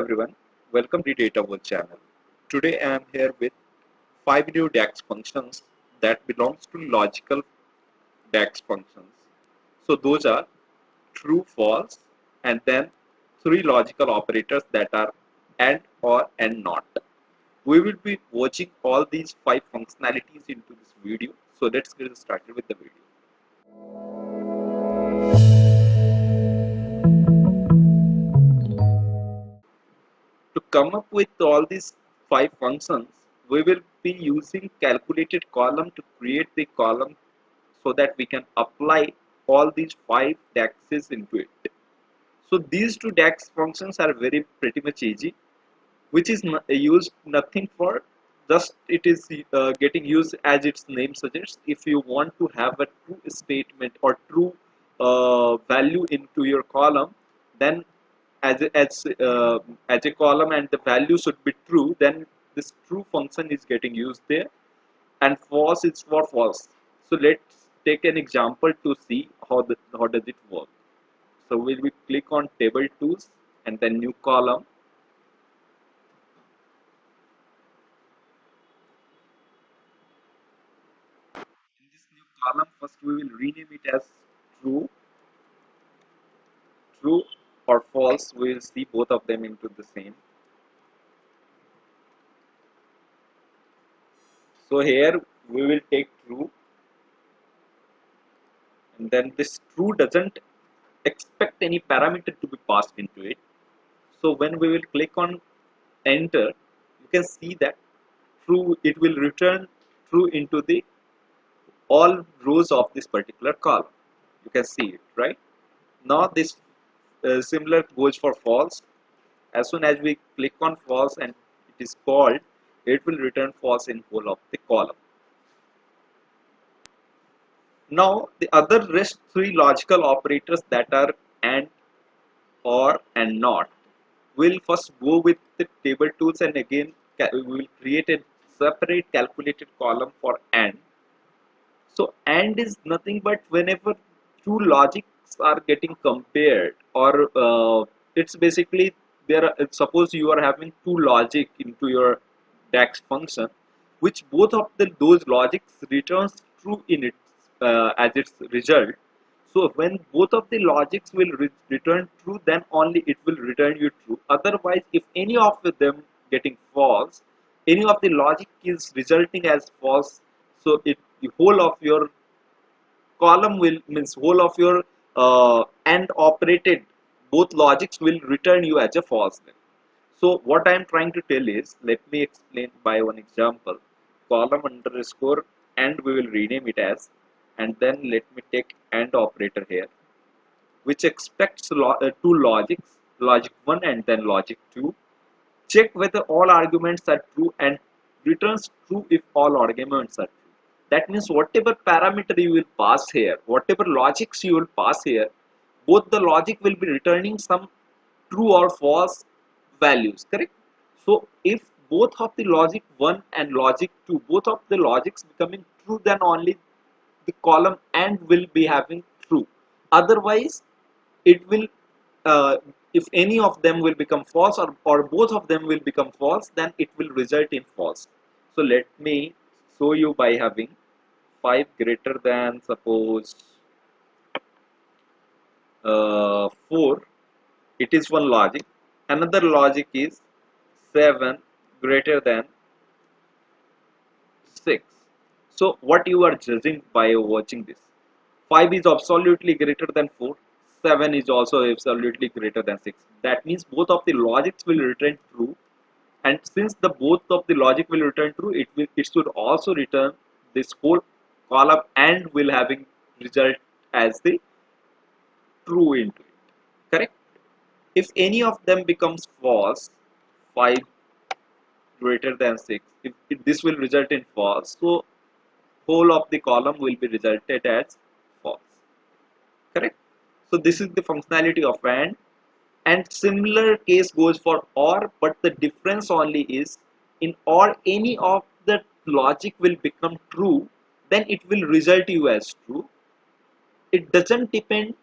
everyone, welcome to the Data World channel. Today I am here with 5 new DAX functions that belongs to logical DAX functions. So those are true, false, and then 3 logical operators that are and, or, and not. We will be watching all these 5 functionalities into this video. So let's get started with the video. To come up with all these 5 functions, we will be using calculated column to create the column so that we can apply all these 5 DAXs into it. So these 2 DAX functions are very pretty much easy, which is used nothing for, just it is getting used as its name suggests. If you want to have a true statement or true value into your column, then as a column and the value should be true, then this true function is getting used there, and false is for false. So let's take an example to see how does it work. So we will click on table tools and then new column. In this new column, first we will rename it as true, true or false. We will see both of them into the same. So here we will take true, and then this true doesn't expect any parameter to be passed into it. So when we will click on enter, you can see that true, it will return true into the all rows of this particular column. You can see it, right? Now this similar goes for false. As soon as we click on false and it is called, it will return false in whole of the column. Now the other rest 3 logical operators that are and, or, and not. We'll first go with the table tools, and again we will create a separate calculated column for and. So and is nothing but whenever two logics are getting compared, or it's basically there. Suppose you are having two logic into your DAX function, which both of those logics returns true in its as its result. So when both of the logics will return true, then only it will return you true. Otherwise, if any of them getting false, any of the logic is resulting as false, so the whole of your column will means whole of your and operated both logics will return you as a false then. So what I am trying to tell is, let me explain by one example. Column underscore and we will rename it as, and then let me take and operator here, which expects two logics, logic 1 and then logic 2. Check whether all arguments are true and returns true if all arguments are true. That means whatever parameter you will pass here, whatever logics you will pass here, both the logic will be returning some true or false values, correct? So if both of the logic 1 and logic 2, both of the logics becoming true, then only the column and will be having true. Otherwise, it will if any of them will become false, or both of them will become false, then it will result in false. So let me show you by having 5 greater than, suppose 4, it is one logic. Another logic is 7 greater than 6. So what you are judging by watching this? 5 is absolutely greater than 4. 7 is also absolutely greater than 6. That means both of the logics will return true. And since the both of the logic will return true, it should also return this whole column and will having result as the true into it. Correct? If any of them becomes false, 5 greater than 6, if this will result in false, so whole of the column will be resulted as false. Correct? So this is the functionality of and similar case goes for or, but the difference only is in or any of the logic will become true, then it will result you as true. It doesn't depend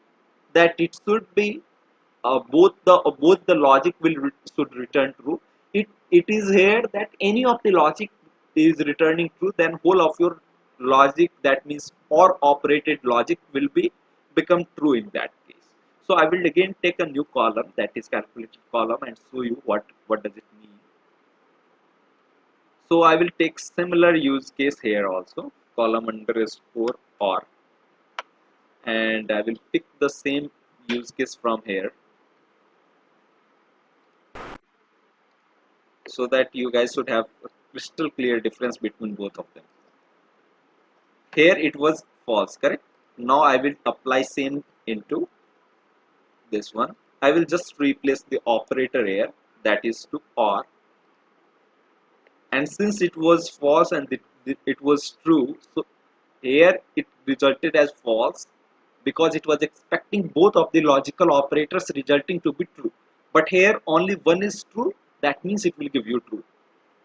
that it should be both the logic should return true. It is here that any of the logic is returning true, then whole of your logic, that means or operated logic, will be become true in that case. So I will again take a new column, that is calculated column, and show you what does it mean. So I will take similar use case here also, column underscore or, and I will pick the same use case from here, so that you guys should have a crystal clear difference between both of them. Here it was false, correct? Now I will apply same into this one. I will just replace the operator here, that is to or, and since it was false and it was true, so here it resulted as false because it was expecting both of the logical operators resulting to be true. But here only one is true, that means it will give you true.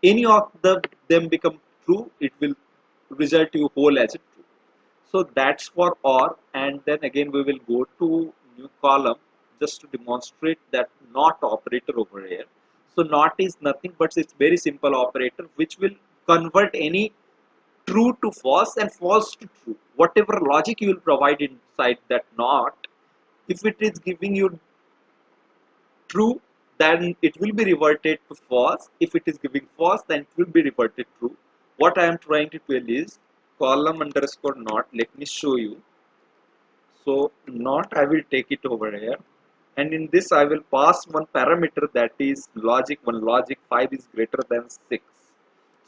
Any of them become true, it will result you whole as a true. So that's for or, and then again we will go to new column just to demonstrate that not operator over here. So not is nothing but it's very simple operator which will convert any true to false and false to true. Whatever logic you will provide inside that not, if it is giving you true, then it will be reverted to false. If it is giving false, then it will be reverted true. What I am trying to tell is column underscore not. Let me show you. So not I will take it over here, and in this I will pass one parameter, that is logic. One logic 5 is greater than 6.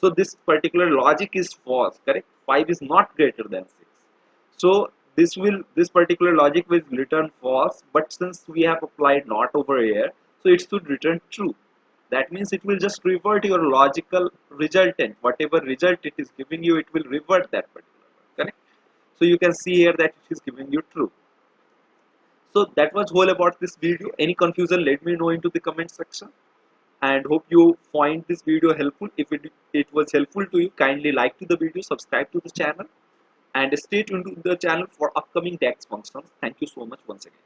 So this particular logic is false, correct? 5 is not greater than 6. So this particular logic will return false, but since we have applied not over here, so it should return true. That means it will just revert your logical resultant. Whatever result it is giving you, it will revert that particular one, correct? So you can see here that it is giving you true. So that was whole about this video. Any confusion, let me know into the comment section, and hope you find this video helpful. If it was helpful to you, kindly like to the video, subscribe to the channel, and stay tuned to the channel for upcoming DAX functions. Thank you so much once again.